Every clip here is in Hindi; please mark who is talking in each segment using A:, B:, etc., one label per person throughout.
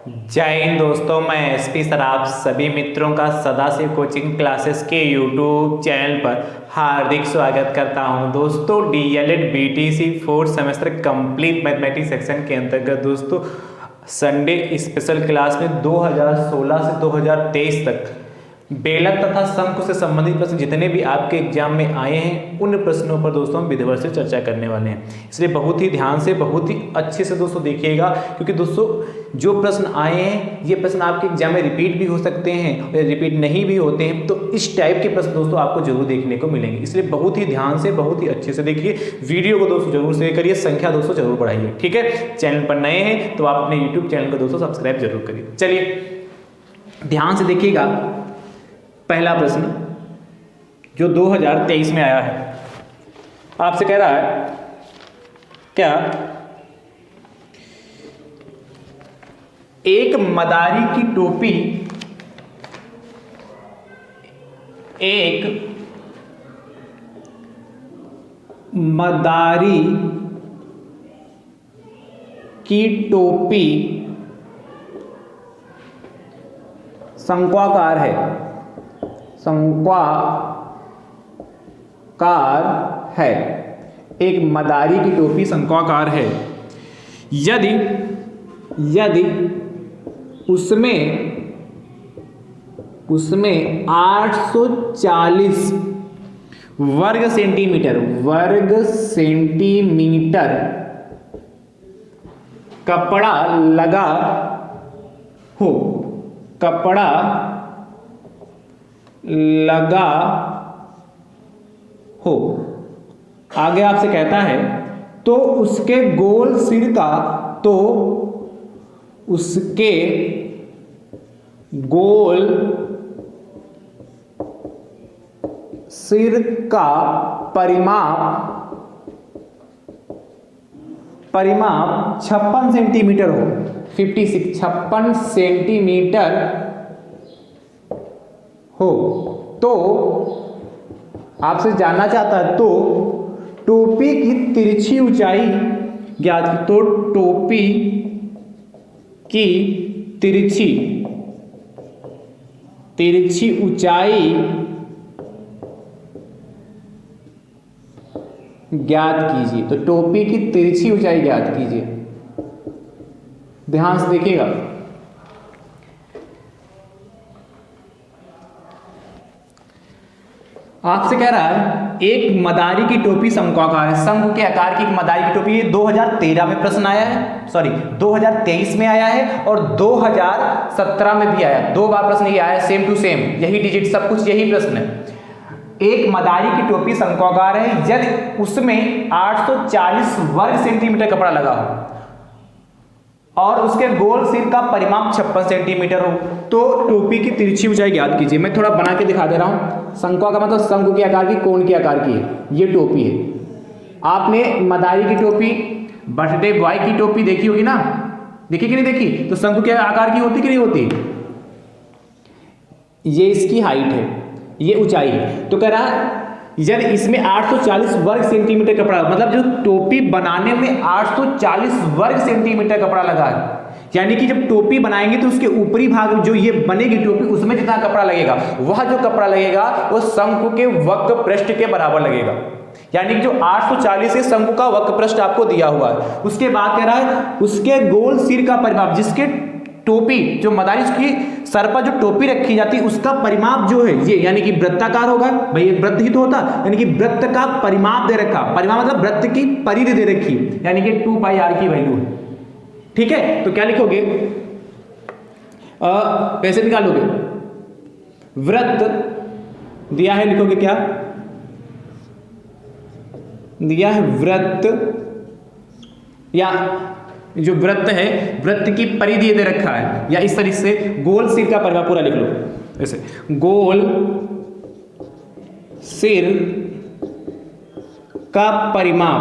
A: जय हिंद दोस्तों, मैं एसपी सर आप सभी मित्रों का सदाशिव कोचिंग क्लासेस के यूट्यूब चैनल पर हार्दिक स्वागत करता हूं। दोस्तों DElEd BTC fourth semester complete mathematics section के अंतर्गत दोस्तों संडे स्पेशल क्लास में 2016 से 2023 तक बेलक तथा शंकु से संबंधित प्रश्न जितने भी आपके एग्जाम में आए हैं उन प्रश्नों पर दोस्तों हम विधिवत से चर्चा करने वाले हैं। इसलिए बहुत ही ध्यान से बहुत ही अच्छे से दोस्तों देखिएगा, क्योंकि दोस्तों जो प्रश्न आए हैं ये प्रश्न आपके एग्जाम में रिपीट भी हो सकते हैं और रिपीट नहीं भी होते हैं, तो इस टाइप के प्रश्न दोस्तों आपको जरूर देखने को मिलेंगे। इसलिए बहुत ही ध्यान से बहुत ही अच्छे से देखिए, वीडियो को दोस्तों जरूर शेयर करिए, संख्या दोस्तों जरूर बढ़ाइए। ठीक है, चैनल पर नए हैं तो आप अपने यूट्यूब चैनल को दोस्तों सब्सक्राइब जरूर करिए। चलिए ध्यान से देखिएगा, पहला प्रश्न जो 2023 में आया है आपसे कह रहा है क्या एक मदारी की टोपी शंक्वाकार है, एक मदारी की टोपी शंक्वाकार है। यदि उसमें 840 वर्ग सेंटीमीटर कपड़ा लगा हो, आगे आपसे कहता है तो उसके गोल सिर का परिमाप 56 सेंटीमीटर हो, 56 सेंटीमीटर हो। तो आपसे जानना चाहता है तो टोपी की तिरछी ऊंचाई ज्ञात की, तो टोपी की तिरछी ऊंचाई ज्ञात कीजिए। तो टोपी की तिरछी ऊंचाई ज्ञात कीजिए। ध्यान से देखिएगा, आपसे कह रहा है एक मदारी की टोपी शंक्वाकार है, शंकु के आकार की एक मदारी की टोपी। ये 2013 में प्रश्न आया है, सॉरी 2023 में आया है और 2017 में भी आया, 2 बार प्रश्न ये आया, सेम टू सेम यही डिजिट सब कुछ यही प्रश्न है। एक मदारी की टोपी शंक्वाकार है यदि उसमें 840 वर्ग सेंटीमीटर कपड़ा लगा हो और उसके गोल सिर का परिमाप 56 सेंटीमीटर हो, तो टोपी की तिरछी ऊंचाई ज्ञात कीजिए। मैं थोड़ा बना के दिखा दे रहा हूं। शंक्वा का मतलब शंकु के आकार की, कोण के आकार की है, ये टोपी है। आपने मदारी की टोपी, बर्थडे बॉय की टोपी देखी होगी ना, देखी कि नहीं देखी? तो शंकु के आकार की होती कि नहीं होती? ये इसकी हाइट है, ये ऊंचाई है। तो कह रहा है यदि इसमें 840 वर्ग सेंटीमीटर कपड़ा, मतलब जो टोपी बनाने में 840 वर्ग सेंटीमीटर कपड़ा लगा है, यानी कि जब टोपी बनाएंगे तो उसके ऊपरी भाग में जो ये बनेगी टोपी उसमें जितना कपड़ा लगेगा, वह जो कपड़ा लगेगा वो शंकु के वक्र पृष्ठ के बराबर लगेगा। यानी कि जो 840 है शंकु का वक्र पृष्ठ आपको दिया हुआ है। उसके बाद कह रहा है उसके गोल सिर का परिमाप, जिसके टोपी जो मदारी की सर पर जो टोपी रखी जाती है उसका परिमाप जो है ये, यानी कि वृत्ताकार होगा, भाई वृत्त ही तो होता, यानी कि वृत्त का परिमाप दे रखा, परिमाप मतलब वृत्त की परिधि दे रखी, यानी कि 2πr की वैल्यू है। ठीक है, तो क्या लिखोगे, कैसे निकालोगे? वृत्त दिया है, लिखोगे क्या दिया है? वृत्त, या जो वृत्त है वृत्त की परिधि दे रखा है, या इस तरीके से गोल सिर का परिमाप पूरा लिख लो ऐसे, गोल सिर का परिमाप,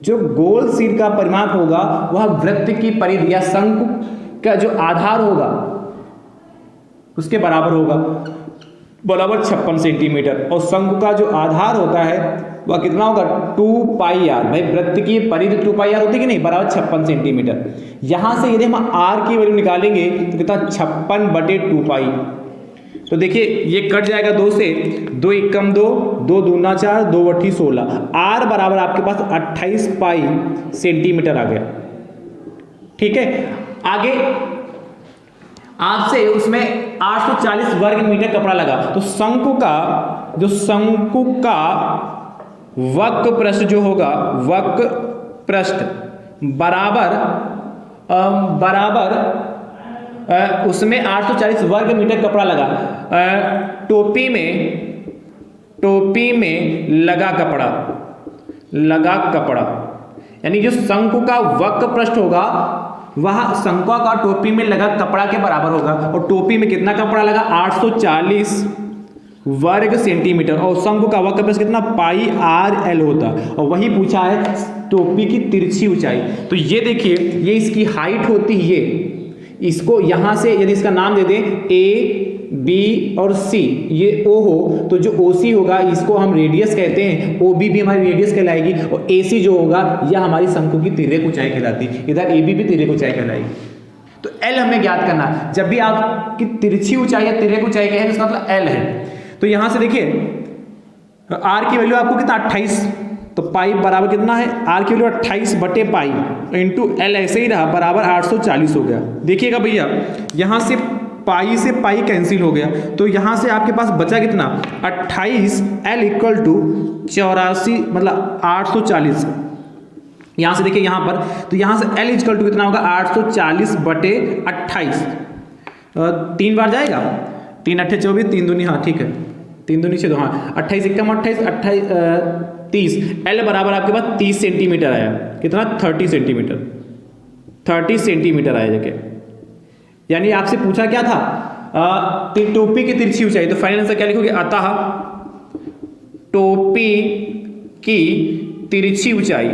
A: जो गोल सिर का परिमाप होगा वह वृत्त की परिधि या शंकु का जो आधार होगा उसके बराबर होगा, बराबर 56 सेंटीमीटर। और शंकु का जो आधार होता है
B: वह कितना होगा 2 पाई आर। भाई वृत्त की परिधि 2 पाई आर होती है कि नहीं, बराबर 56 सेंटीमीटर। यहां से यदि हम आर की वैल्यू निकालेंगे तो कितना 56/2 पाई। तो देखिए ये कट जाएगा 2 से, 2 एकम 2, 2 दूना 4, 2 बट्ठी 16, आर बराबर आपके पास 28 पाई सेंटीमीटर आ गया। ठीक है, आगे आपसे उसमें 840 वर्ग मीटर कपड़ा लगा, तो शंकु का वक्र पृष्ठ जो होगा, वक्र पृष्ठ बराबर उसमें 840 वर्ग मीटर कपड़ा लगा। टोपी में लगा कपड़ा, यानी जो शंकु का वक्र पृष्ठ होगा वह शंकु का टोपी में लगा कपड़ा के बराबर होगा। और टोपी में कितना कपड़ा लगा, 840 वर्ग सेंटीमीटर, और शंकु का वक्र पृष्ठ कितना, पाई आर एल होता है। और वही पूछा है टोपी की तिरछी ऊंचाई। तो ये देखिए, ये इसकी हाइट होती है, इसको यहां से यदि इसका नाम दे दें ए बी और सी, ये ओ हो तो जो ओ सी होगा इसको हम रेडियस कहते हैं, ओ बी भी हमारी रेडियस कहलाएगी, और ए सी जो होगा यह हमारी शंकु की तिर्यक ऊंचाई कहलाती है। इधर ए बी भी तिर्यक ऊंचाई कहलाएगी। तो एल हमें ज्ञात करना है। जब भी आपकी तिरछी ऊंचाई या तिर्यक ऊंचाई कहें तो इसका मतलब एल है। तो यहां से देखिए आर की वैल्यू आपको कितना 28, तो पाई बराबर कितना है, आर की वैल्यू 28/पाई इंटू एल ऐसे ही रहा, बराबर 840 हो गया। देखिएगा भैया यहां से पाई कैंसिल हो गया, तो यहां से आपके पास बचा कितना, 28 एल इक्वल टू 84 मतलब 840। यहां से देखिए यहां पर, तो यहां से एल इक्वल टू कितना होगा, 840/28। 3 बार जाएगा, 3 8 24, 3 दूनी, हाँ ठीक है, 3 दूनी 6, हाँ 28 एकम 28 30। एल बराबर आपके पास 30 सेंटीमीटर आया, कितना 30 सेंटीमीटर आया जगह। यानी आपसे पूछा क्या था, टोपी की तिरछी ऊंचाई, तो फाइनल आंसर क्या लिखोगे, अतः टोपी की तिरछी ऊंचाई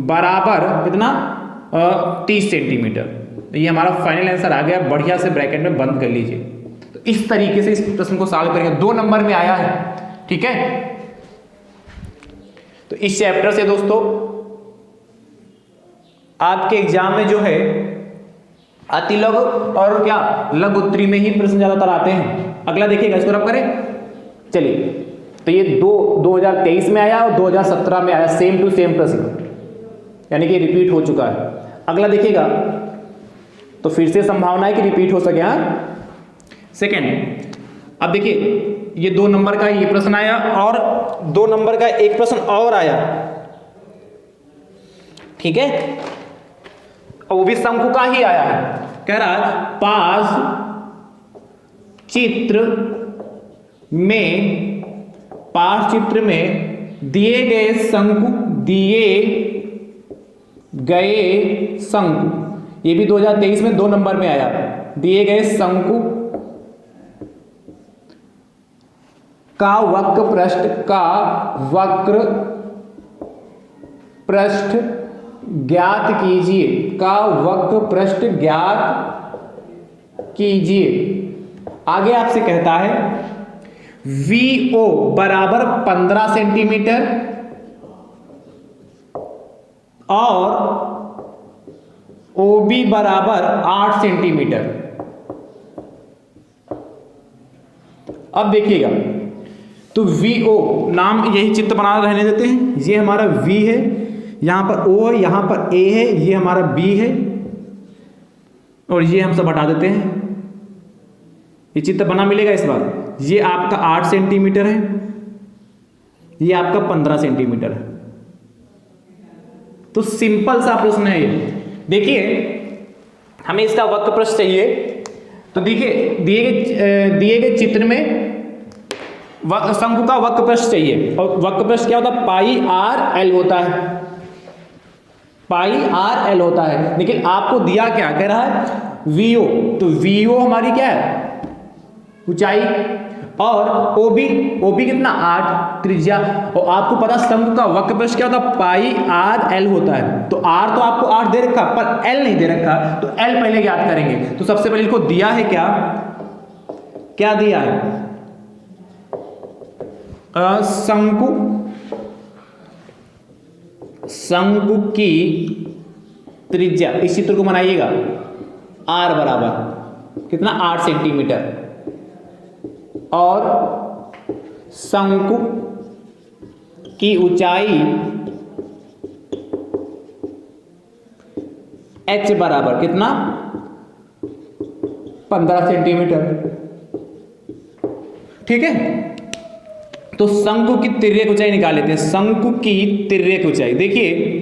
B: बराबर कितना 30 सेंटीमीटर। ये हमारा फाइनल आंसर आ गया। बढ़िया से ब्रैकेट में बंद कर लीजिए। तो इस तरीके से इस प्रश्न को सॉल्व करेंगे। 2 नंबर में आया है, ठीक है। तो इस चैप्टर से दोस्तों आपके एग्जाम में जो है अतिलघु और क्या लघु उत्तरी में ही प्रश्न ज्यादातर आते हैं। अगला देखिएगा, इसको रब करें। चलिए, तो ये 2023 में आया और 2017 में आया, सेम टू सेम प्रश्न, यानी कि रिपीट हो चुका है। अगला देखिएगा, तो फिर से संभावना है कि रिपीट हो सके। हाँ, सेकेंड, अब देखिए ये 2 नंबर का ये प्रश्न आया और 2 नंबर का एक प्रश्न और आया, ठीक है, और वो भी शंकु का ही आया है। कह रहा है पास चित्र में दिए गए शंकु, ये भी 2023 में 2 नंबर में आया। दिए गए शंकु का वक्र पृष्ठ ज्ञात कीजिए। आगे आपसे कहता है VO बराबर 15 सेंटीमीटर और OB बराबर 8 सेंटीमीटर। अब देखिएगा, तो VO नाम यही चित्र बना रहने देते हैं। ये हमारा V है, यहां पर O है, यहां पर A है, ये हमारा B है, और ये हम सब हटा देते हैं। ये चित्र बना मिलेगा इस बार। ये आपका 8 सेंटीमीटर है, ये आपका 15 सेंटीमीटर है। तो सिंपल सा प्रश्न है ये। देखिए हमें इसका वक्र पृष्ठ चाहिए, तो देखिए दिए गए चित्र में शंकु का वक्र पृष्ठ चाहिए, और वक्र पृष्ठ क्या होता है, पाई आर एल होता है। लेकिन आपको दिया क्या, कह रहा है VO, तो VO हमारी क्या है, ऊंचाई, और OB कितना 8 त्रिज्या। और आपको पता शंकु का वक्र पृष्ठ क्या होता है, पाई आर एल होता है। तो R तो आपको 8 दे रखा, पर L नहीं दे रखा, तो L पहले ज्ञात करेंगे। तो सबसे पहले इसको दिया है क्या, क्या दिया है, शंकु की त्रिज्या, इस चित्र को बनाइएगा, r बराबर कितना 8 सेंटीमीटर, और शंकु की ऊंचाई h बराबर कितना 15 सेंटीमीटर। ठीक है, तो शंकु की तिर्यक ऊंचाई निकाल लेते हैं। शंकु की तिर्यक ऊंचाई, देखिए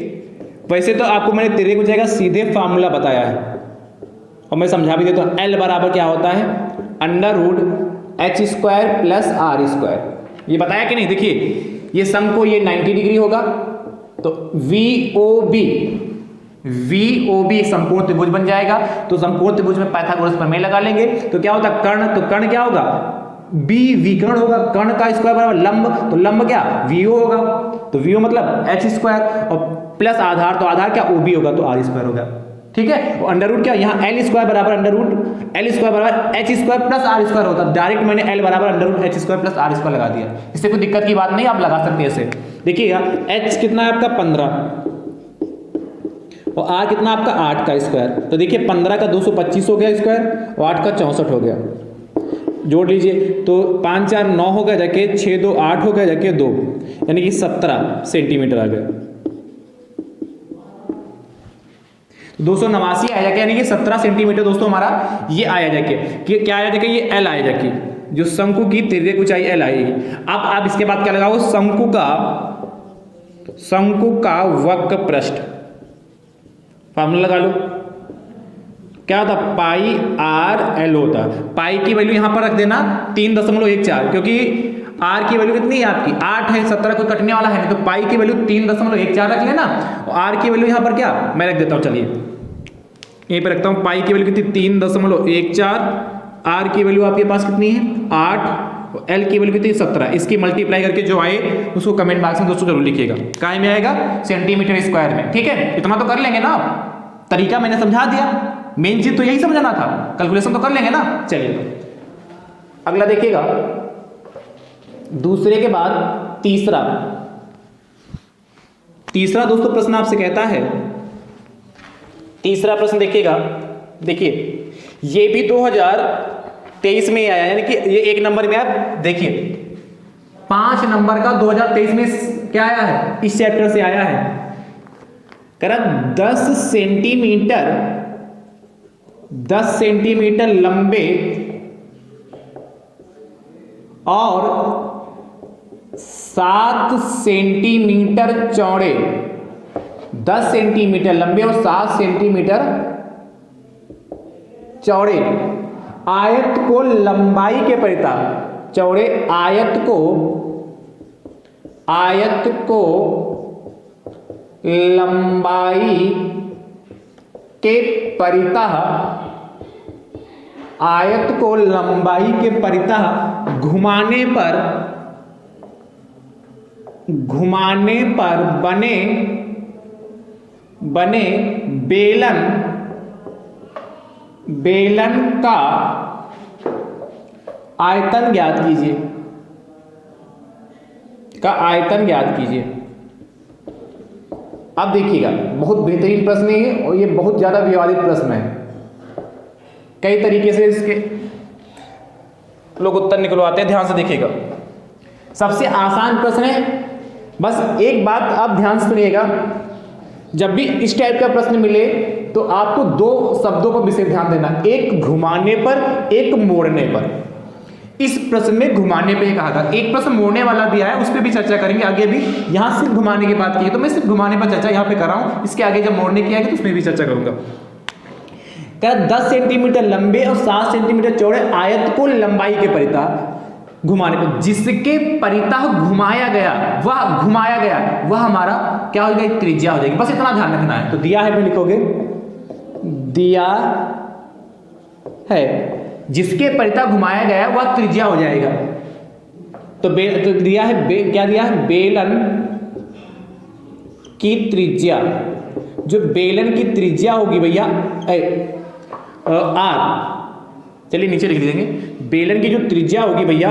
B: वैसे तो आपको मैंने तिर्यक ऊंचाई का सीधे फार्मूला बताया है और मैं समझा भी देता हूं। L बराबर क्या होता है, √h² प्लस r², ये बताया कि नहीं। देखिए ये शंकु, ये 90 डिग्री होगा, तो VOB समकोण त्रिभुज बन जाएगा। तो समकोण त्रिभुज में पाइथागोरस प्रमेय लगा लेंगे, तो क्या होता है कर्ण, तो कर्ण क्या होगा, B विकर्ण होगा, कर्ण का स्क्वायर बराबर लंब, तो लंब क्या VO होगा, तो VO मतलब h², और प्लस आधार, तो आधार क्या OB होगा, तो r² होगा। ठीक है, और अंडर रूट क्या, यहाँ L² बराबर L² बराबर h² प्लस r² होता है। डायरेक्ट मैंने L बराबर √h² प्लस r² लगा दिया, इससे कोई दिक्कत की बात नहीं, आप लगा सकते हैं ऐसे। देखिएगा h कितना है आपका 15 और r कितना आपका 8 का स्क्वायर, तो देखिए 15 का 225 हो गया स्क्वायर और 8 का 64 हो गया, जोड़ लीजिए, तो 5 4 9 हो गया, जाके 6 2 8 हो गया, जाके 2, यानी कि 17 सेंटीमीटर आ गया। 289 आया जाके, यानी कि 17 सेंटीमीटर दोस्तों हमारा ये आया जाके, कि क्या आया जाके, ये L आया जाके, जो शंकु की तिर्यक ऊंचाई L आएगी। अब आप इसके बाद क्या लगाओ, शंकु का वक्र पृष्ठ, फार्मूला लगा लो, क्या होता पाई r/l होता। पाई की वैल्यू यहां पर रख देना 3.14, क्योंकि r की वैल्यू कितनी है आपकी 8 है, 17 कोई कटने वाला है नहीं, तो पाई की वैल्यू 3.14 रख लेना, और r की वैल्यू यहां पर क्या मैं रख देता हूं, चलिए यहीं पर रखता हूं, पाई की वैल्यू कितनी 3.14, r की वैल्यू आपके पास कितनी है 8, L की वैल्यू कितनी 17, इसकी मल्टीप्लाई करके जो आए उसको कमेंट बॉक्स में दोस्तों जरूर लिखिएगा, काय में आएगा सेंटीमीटर स्क्वायर में। ठीक है, इतना तो कर लेंगे ना, तरीका मैंने समझा दिया, मेन चीज तो यही समझाना था, कैलकुलेशन तो कर लेंगे ना। चलिए अगला देखिएगा, दूसरे के बाद तीसरा दोस्तों प्रश्न आपसे कहता है, तीसरा प्रश्न देखिएगा, देखिए ये भी 2023 में ही आया, यानी कि ये 1 नंबर में आप देखिए 5 नंबर का 2023 में क्या आया है, इस चैप्टर से आया है, कह रहा 10 सेंटीमीटर लंबे और 7 सेंटीमीटर चौड़े, 10 सेंटीमीटर लंबे और 7 सेंटीमीटर चौड़े आयत को लंबाई के परिता, चौड़े आयत को लंबाई के परितः, आयत को लंबाई के परितः घुमाने पर बने बेलन का आयतन ज्ञात कीजिए। अब देखिएगा बहुत बेहतरीन प्रश्न है और ये बहुत ज्यादा विवादित प्रश्न है, कई तरीके से इसके लोग उत्तर निकलवाते हैं, ध्यान से देखिएगा। सबसे आसान प्रश्न है, बस एक बात आप ध्यान से सुनिएगा, जब भी इस टाइप का प्रश्न मिले तो आपको 2 शब्दों पर विशेष ध्यान देना, एक घुमाने पर, एक मोड़ने पर। इस प्रश्न में घुमाने पे कहा था, एक प्रश्न मोड़ने वाला भी आया, उस पर भी चर्चा करेंगे आगे भी। यहां सिर्फ घुमाने की बात की है तो मैं सिर्फ घुमाने पर चर्चा यहां पे कर रहा हूं, इसके आगे जब मोड़ने की आएगी तो उसमें भी चर्चा करूंगा। क्या 10 सेंटीमीटर लंबे और 7 सेंटीमीटर चौड़े आयत को लंबाई के परितः घुमाने पर, जिसके परितः घुमाया गया वह हमारा क्या हो जाएगा, त्रिज्या हो जाएगी। बस इतना ध्यान रखना है। तो दिया है में लिखोगे, दिया है जिसके परितः घुमाया गया वह त्रिज्या हो जाएगा। तो दिया है क्या दिया है, बेलन की त्रिज्या, जो बेलन की त्रिज्या होगी भैया आर, चलिए नीचे लिख देंगे, बेलन की जो त्रिज्या होगी भैया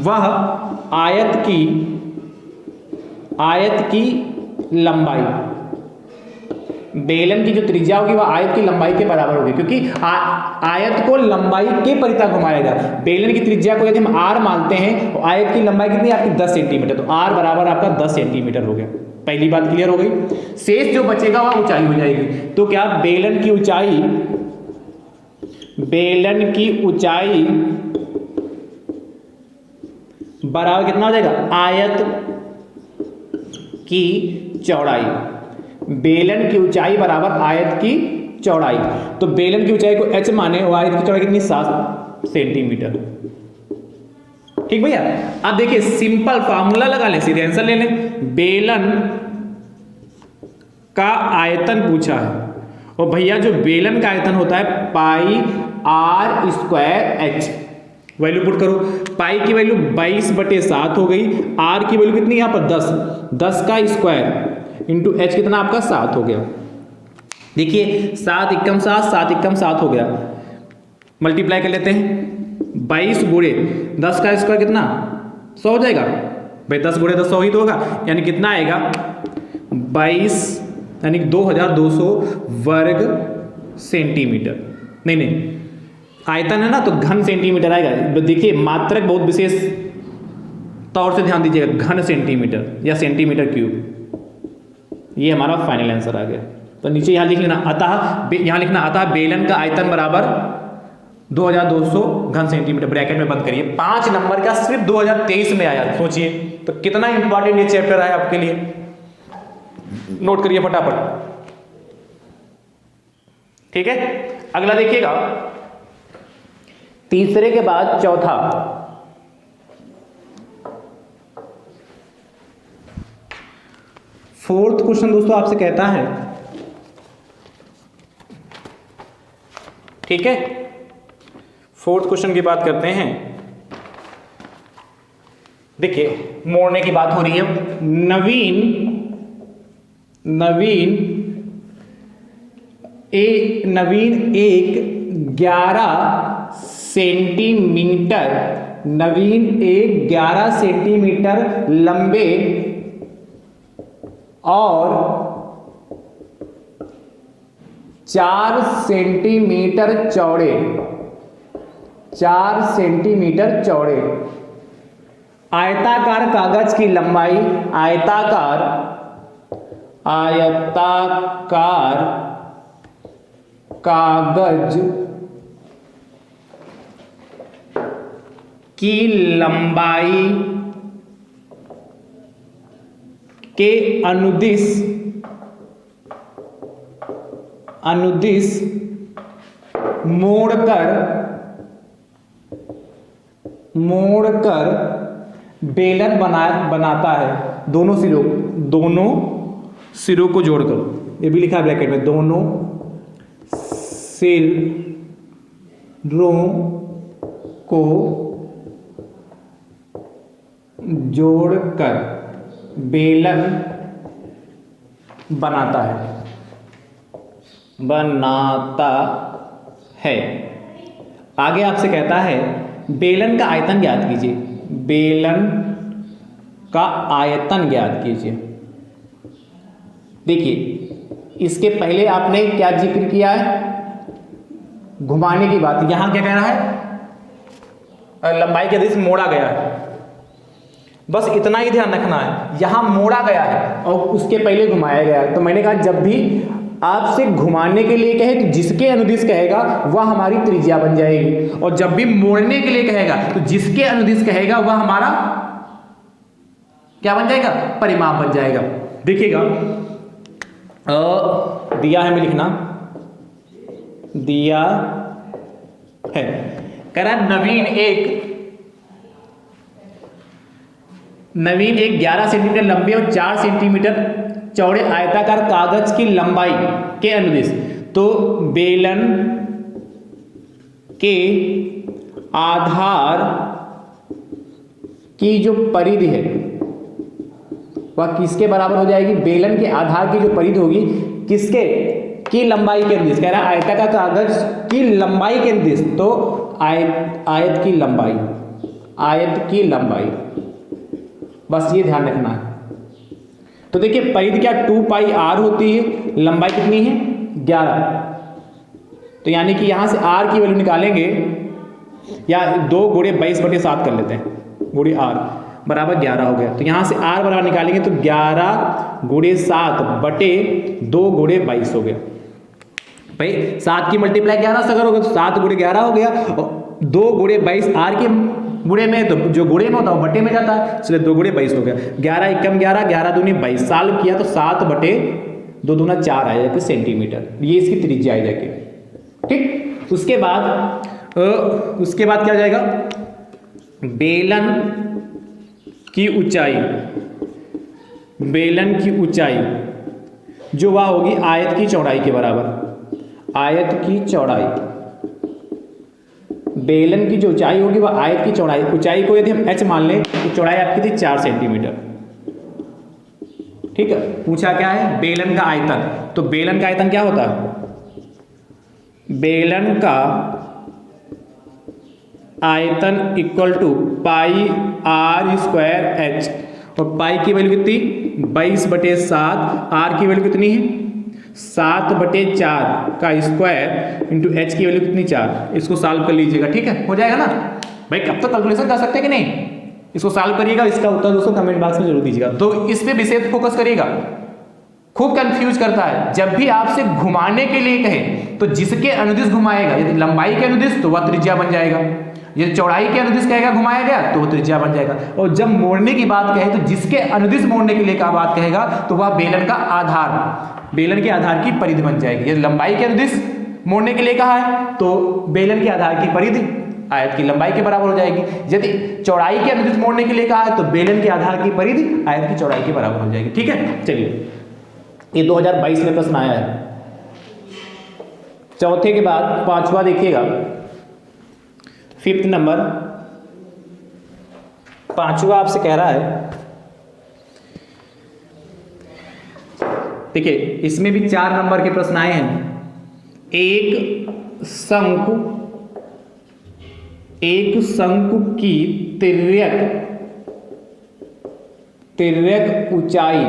B: वह आयत की लंबाई, बेलन की जो त्रिज्या होगी वह आयत की लंबाई के बराबर होगी, क्योंकि आयत को लंबाई के परिता घुमाएगा। बेलन की त्रिज्या को यदि हम r मानते हैं तो आयत की लंबाई कितनी है आपकी 10 सेंटीमीटर, तो r बराबर आपका 10 सेंटीमीटर हो गया। पहली बात क्लियर हो गई। शेष जो बचेगा वह ऊंचाई हो जाएगी। तो क्या बेलन की ऊंचाई बराबर कितना हो जाएगा, आयत की चौड़ाई। बेलन की ऊंचाई बराबर आयत की चौड़ाई। तो बेलन की ऊंचाई को h माने और आयत की चौड़ाई कितनी 7 सेंटीमीटर। ठीक भैया। अब देखिए सिंपल फार्मूला लगा लें, सीधे आंसर ले लें। बेलन का आयतन पूछा है और भैया जो बेलन का आयतन होता है पाई r square h, value put करो। पाई की वैल्यू 22/7 हो गई, r की वैल्यू कितनी यहाँ पर 10 का स्क्वायर इंटू h कितना आपका 7 हो गया। देखिए 7 एकम 7 हो गया। मल्टीप्लाई कर लेते हैं, 22 गुणे 10 का स्क्वायर कितना 100 हो जाएगा भाई, 10 गुणे 10 100 ही तो होगा, यानी कितना आएगा 22 यानी 2200 वर्ग सेंटीमीटर। नहीं आयतन है ना तो घन सेंटीमीटर आएगा। देखिए मात्रक बहुत विशेष तौर से ध्यान दीजिएगा, घन सेंटीमीटर या सेंटीमीटर क्यूब। ये हमारा फाइनल आंसर आ गया। तो नीचे यहाँ लिख लेना अतः बेलन का आयतन बराबर 2200 घन सेंटीमीटर, ब्रैकेट में बंद करिए। 5 नंबर का सिर्फ 2023 में आया, सोचिए तो कितना इंपॉर्टेंट ये चैप्टर है आपके लिए। नोट करिए फटाफट। ठीक है, अगला देखिएगा, तीसरे के बाद चौथा। फोर्थ क्वेश्चन दोस्तों आपसे कहता है, ठीक है, फोर्थ क्वेश्चन की बात करते हैं। देखिए मोड़ने की बात हो रही है। नवीन एक 11 सेंटीमीटर लंबे और 4 सेंटीमीटर चौड़े आयताकार कागज की लंबाई, आयताकार कागज की लंबाई के अनुदिश मोड़कर बेलन बनाता है। दोनों सिरों को जोड़कर, ये भी लिखा है ब्रैकेट में, दोनों सिरों को जोड़कर बेलन बनाता है। आगे आपसे कहता है बेलन का आयतन ज्ञात कीजिए। बेलन का आयतन ज्ञात कीजिए। देखिए इसके पहले आपने क्या जिक्र किया है, घुमाने की बात। यहां क्या कह रहा है, लंबाई के दिश मोड़ा गया है। बस इतना ही ध्यान रखना है, यहां मोड़ा गया है और उसके पहले घुमाया गया है। तो मैंने कहा जब भी आपसे घुमाने के लिए कहे तो जिसके अनुदिश कहेगा वह हमारी त्रिज्या बन जाएगी, और जब भी मोड़ने के लिए कहेगा तो जिसके अनुदिश कहेगा वह हमारा क्या बन जाएगा, परिमाप बन जाएगा। देखिएगा दिया है, मैं लिखना दिया है, कह रहा नवीन एक 11 सेंटीमीटर लंबे और 4 सेंटीमीटर चौड़े आयताकार कागज की लंबाई के अनुदिश। तो बेलन के आधार की जो परिधि है वह किसके बराबर हो जाएगी, बेलन के आधार की जो परिधि होगी किसके की लंबाई के अनुदिश। कह रहा है आयताकार कागज की लंबाई के अनुदिश, तो आयत की लंबाई, आयत की लंबाई, बस ये ध्यान रखना है। तो देखिए परिधि क्या 2 पाई आर होती है, लंबाई कितनी है 11। तो यानी कि यहां से आर की वैल्यू निकालेंगे, या 2 गुणे 22/7 कर लेते हैं, गुणे आर बराबर 11 हो गया। तो यहां से आर बराबर निकालेंगे तो 11 गुणे 7 बटे 2 गुणे 22 हो गया। भाई 7 की मल्टीप्लाई 11 से अगर होगा तो 7 गुणे 11 हो गया, और 2 गुणे 22 आर के गुणे में, तो जो गुणे में होता है वो बटे में जाता है, इसलिए 2 गुणे 22 हो गया। 11 एकम 11, 11 दूनी 22, साल किया तो 7 बटे 2 दूना 4 आ जाएगा सेंटीमीटर, ये इसकी त्रिज्या आ जाएगी। ठीक, उसके बाद क्या जाएगा, बेलन की ऊंचाई, बेलन की ऊंचाई जो वह होगी आयत की चौड़ाई के बराबर, आयत की चौड़ाई, बेलन की जो ऊंचाई होगी वह आयत की चौड़ाई, ऊंचाई को यदि हम h मान लें तो चौड़ाई आपकी थी 4 सेंटीमीटर। ठीक है, पूछा क्या है, बेलन का आयतन। तो बेलन का आयतन क्या होता है, बेलन का आयतन equal to pi r square h, और पाई की वैल्यू कितनी 22/7, आर की वैल्यू कितनी है 7/4 का स्क्वायर इंटू एच की वैल्यू कितनी 4। इसको सॉल्व कर लीजिएगा, ठीक है, हो जाएगा ना भाई। कब तक कैलकुलेशन कर सकते हैं कि नहीं, इसको सॉल्व करिएगा, इसका उत्तर दोस्तों कमेंट बॉक्स में जरूर दीजिएगा। तो इस पे विशेष फोकस करिएगा, खूब कंफ्यूज करता है। जब भी आपसे घुमाने के लिए कहे तो जिसके अनुदिश घुमाएगा, यदि लंबाई के अनुदिश तो वह त्रिज्या बन जाएगा, यदि चौड़ाई के अनुदिश कहेगा घुमाया गया तो वह त्रिज्या बन जाएगा, और जब मोड़ने की बात कहे तो जिसके अनुदिश मोड़ने के लिए का बात कहेगा तो वह बेलन का आधार, बेलन के आधार की परिधि बन जाएगी। यदि लंबाई के अनुदिश मोड़ने के लिए कहा है तो बेलन के आधार की परिधि आयत की लंबाई के बराबर हो जाएगी। यदि चौड़ाई के अनुदिश मोड़ने के लिए कहा है तो बेलन के आधार की परिधि आयत की चौड़ाई के बराबर हो जाएगी। ठीक है, चलिए ये 2022 में प्रश्न आया है। चौथे के बाद पांचवा देखिएगा, 5th नंबर, पांचवा आपसे कह रहा है, देखिए इसमें भी 4 नंबर के प्रश्न आए हैं। एक शंकु की तिर्यक ऊंचाई,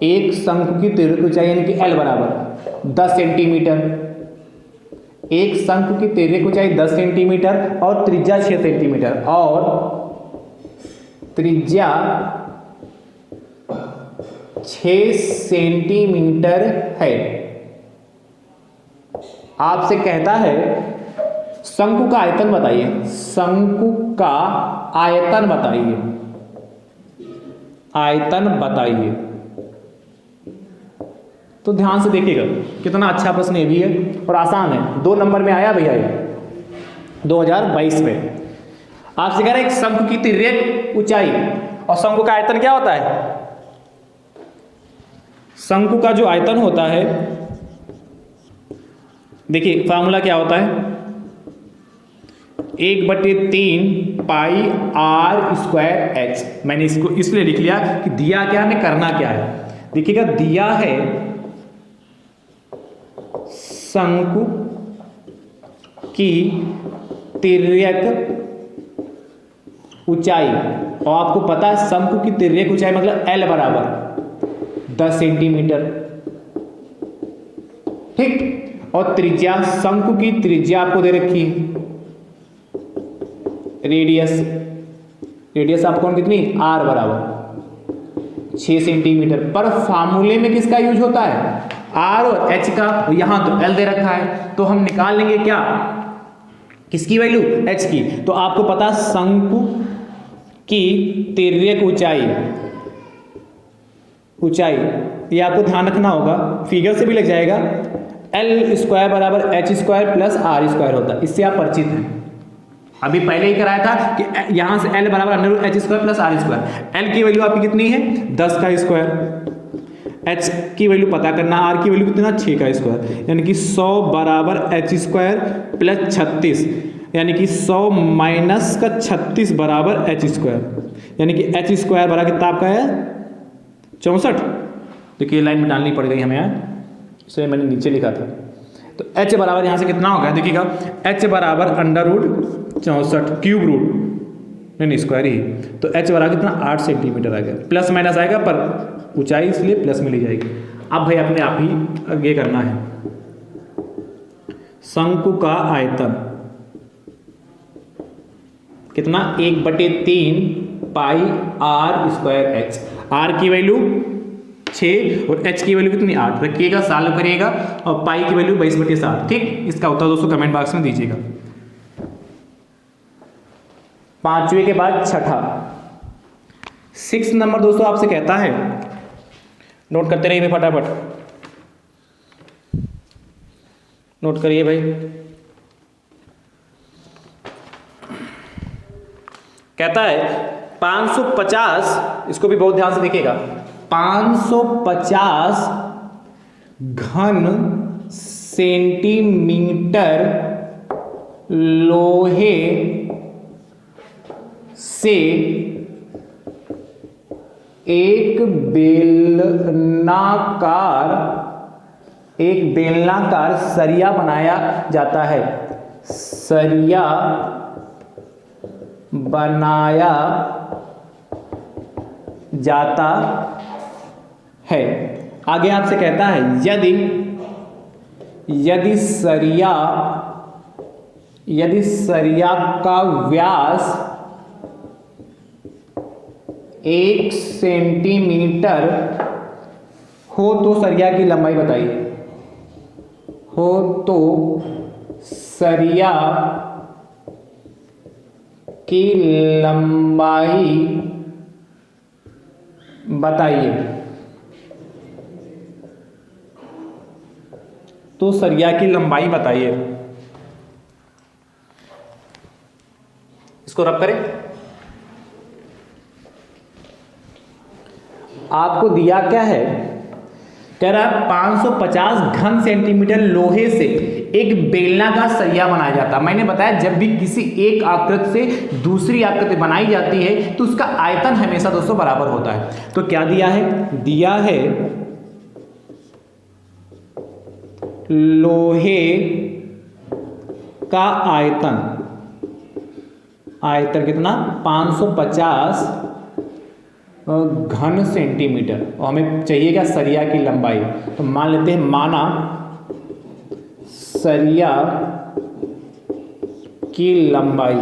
B: एक शंकु की तिर्यक ऊंचाई यानी कि L बराबर 10 सेंटीमीटर, एक शंकु की तिर्यक ऊंचाई 10 सेंटीमीटर और त्रिज्या 6 सेंटीमीटर, और त्रिज्या 6 सेंटीमीटर है। आपसे कहता है शंकु का आयतन बताइए, शंकु का आयतन बताइए, आयतन बताइए। तो ध्यान से देखिएगा, कितना अच्छा प्रश्न ये भी है और आसान है। 2 नंबर में आया भैया, ये 2022 में आपसे कह रहा है एक शंकु की तिर्यक ऊंचाई, और शंकु का आयतन क्या होता है, शंकु का जो आयतन होता है, देखिए फार्मूला क्या होता है, 1/3 पाई आर स्क्वायर एच। मैंने इसको इसलिए लिख लिया कि दिया क्या, हमें करना क्या है। देखिएगा दिया है शंकु की तिर्यक ऊंचाई, और आपको पता है शंकु की तिर्यक ऊंचाई मतलब L बराबर 10 सेंटीमीटर। ठीक, और त्रिज्या, शंकु की त्रिज्या आपको दे रखी है, रेडियस आपको कितनी R बराबर 6 सेंटीमीटर। पर फार्मूले में किसका यूज होता है, R और H का, यहां तो L दे रखा है, तो हम निकाल लेंगे क्या, किसकी वैल्यू, H की। तो आपको पता शंकु की तिर्यक ऊंचाई, ये आपको ध्यान रखना होगा, फिगर से भी लग जाएगा, L स्क्वायर बराबर H square plus R square होता है। इससे आप परिचित हैं, अभी पहले ही कराया था कि यहां से L बराबर under H square plus R square. L की वैल्यू आपकी कितनी है 10 का स्क्वायर, H की वैल्यू पता करना, R की वैल्यू कितना 6 का स्क्वायर, यानी कि 100 बराबर H स्क्वायर प्लस 36, यानी कि 100 माइनस का 36 बराबर H स्क्वायर, यानी कि H स्क्वायर बराबर कितना आपका है 64। देखिए लाइन में डालनी पड़ गई हमें यार, इसलिए मैंने नीचे लिखा था। तो h बराबर यहाँ से कितना हो गया देखिएगा, h बराबर √64 क्यूब रूट नहीं स्क्वायर ही, तो h बराबर कितना 8 सेंटीमीटर आ गया। प्लस माइनस आएगा पर ऊंचाई इसलिए प्लस में ली जाएगी। अब भाई अपने आप ही ये करना है, शंकु का आयतन कितना 1/3 पाई r स्क्वायर h, r की वैल्यू 6 और h की वैल्यू कितनी 8 रखिएगा, सॉल्व करिएगा और पाई की वैल्यू 22/7। ठीक, इसका उत्तर दोस्तों कमेंट बॉक्स में दीजिएगा। पांचवें के बाद छठा 6 नंबर दोस्तों आपसे कहता है, नोट करते रहिए भाई फटाफट, नोट करिए भाई। कहता है 550, इसको भी बहुत ध्यान से देखिएगा, 550 घन सेंटीमीटर लोहे से एक बेलनाकार सरिया बनाया जाता है, सरिया बनाया जाता है। आगे आपसे कहता है यदि सरिया का व्यास 1 सेंटीमीटर हो तो सरिया की लंबाई बताइए, हो तो सरिया की लंबाई बताइए, तो सरिया की लंबाई बताइए। इसको रब करें, आपको दिया क्या है, कह रहा है 550 घन सेंटीमीटर लोहे से एक बेलनाकार सरिया बनाया जाता है। मैंने बताया जब भी किसी एक आकृति से दूसरी आकृति बनाई जाती है तो उसका आयतन हमेशा दोस्तों बराबर होता है। तो क्या दिया है, दिया है लोहे का आयतन कितना 550 घन सेंटीमीटर, और हमें चाहिए क्या, सरिया की लंबाई। तो मान लेते हैं, माना सरिया की लंबाई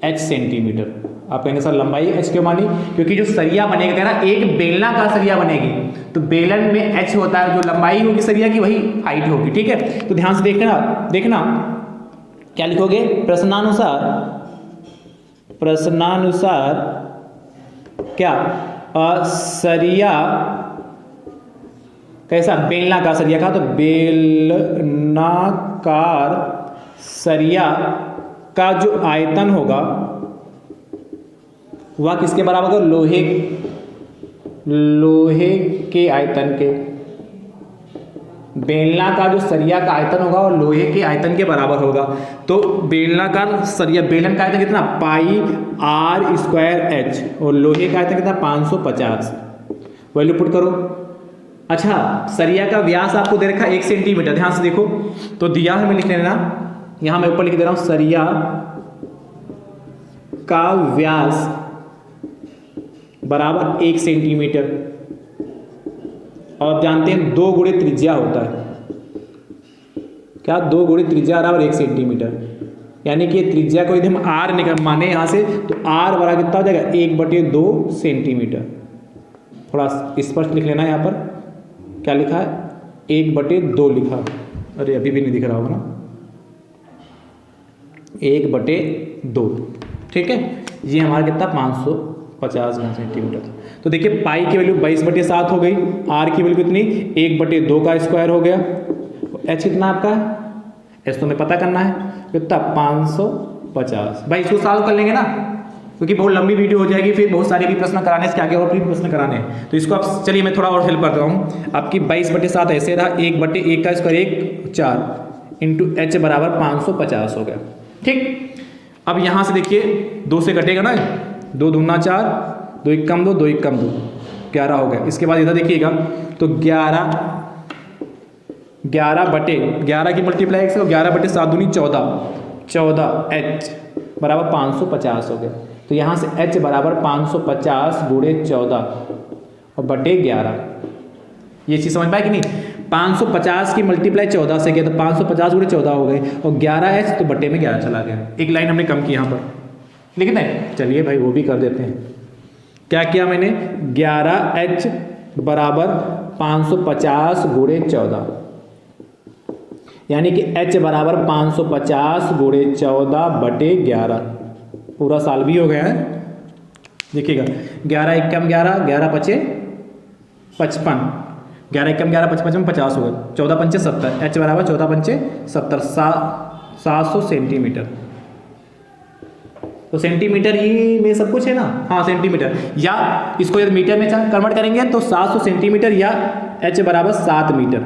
B: h सेंटीमीटर। आप कहेंगे सर लंबाई h क्यों मानी, क्योंकि जो सरिया बनेगा, कह रहा एक बेलना का सरिया बनेगी तो बेलन में h होता है, जो लंबाई होगी सरिया की वही हाइट होगी। ठीक है, तो ध्यान से देखना क्या लिखोगे, प्रश्नानुसार क्या सरिया कैसा, बेलनाकार सरिया का, तो बेलनाकार सरिया का जो आयतन होगा वह किसके बराबर होगा, लोहे के आयतन के। बेलनाकार जो सरिया का आयतन होगा और लोहे के आयतन के बराबर होगा। तो बेलनाकार सरिया, बेलन का आयतन कितना पाई r स्क्वायर h, और लोहे का आयतन कितना 550, वैल्यू पुट करो। अच्छा, सरिया का व्यास आपको दे रखा 1 सेंटीमीटर, ध्यान से देखो, तो दिया है, मैं लिख लेना, यहां मैं ऊपर लिख दे रहा हूं, सरिया का व्यास बराबर 1 सेंटीमीटर, और आप जानते हैं 2 गुणे त्रिज्या होता है, क्या 2 गुणे त्रिज्या बराबर 1 सेंटीमीटर, यानी कि त्रिज्या को यदि हम r निकाल माने यहाँ से, तो r बराबर कितना हो जाएगा 1/2 सेंटीमीटर। थोड़ा स्पष्ट लिख लेना है, यहाँ पर क्या लिखा है 1/2 लिखा, अरे अभी भी नहीं दिख रहा होगा ना, 1/2। ठीक है, ये हमारा कितना 550 घन सेंटीमीटर था। तो देखिए पाई की वैल्यू 22/7 हो गई, आर की वैल्यू कितनी 1/2 का स्क्वायर हो गया, एच कितना आपका है, एच तो हमें पता करना है कितना 550। भाई इसको सॉल्व कर लेंगे ना, क्योंकि बहुत लंबी वीडियो हो जाएगी, फिर बहुत सारे भी प्रश्न कराने से आगे और भी प्रश्न कराने हैं। तो इसको आप चलिए मैं थोड़ा और हेल्प करता हूँ। आपकी 22/7 ऐसे रहा, 1/1 का स्क्वायर 1 4 इंटू एच बराबर 550 हो गया। ठीक, अब यहाँ से देखिए 2 से कटेगा ना, 2 दूना 4, 2 1 कम 2, 2 1 कम 2, 11 हो गया। इसके बाद इधर देखिएगा तो 11 बटे 11 की मल्टीप्लाई 11 बटे 7 दूनी 14 H बराबर 550 हो गया। तो यहाँ से H बराबर 550 गुणे 14 और बटे 11। ये चीज़ समझ पाए कि नहीं? 550 की मल्टीप्लाई 14 से किया तो 550 गुणे 14 हो गए और 11H तो बटे में 11 चला गया। एक लाइन हमने कम की यहाँ पर, लिख दें? चलिए भाई वो भी कर देते हैं। क्या किया मैंने? 11H बराबर 550 गुणे 14, यानी कि H बराबर 550 गुणे 14 बटे 11। पूरा साल भी हो गया है। देखिएगा 11 एकम 11, 11 पचे 55, 11 एकम 11 55 में 50 हो गए, 14 पंचे 70, H बराबर 14 पंचे 70, 700 सेंटीमीटर। तो सेंटीमीटर ही में सब कुछ है ना? हाँ सेंटीमीटर, या इसको यदि मीटर में कन्वर्ट करेंगे तो 700 सेंटीमीटर या H बराबर 7 मीटर।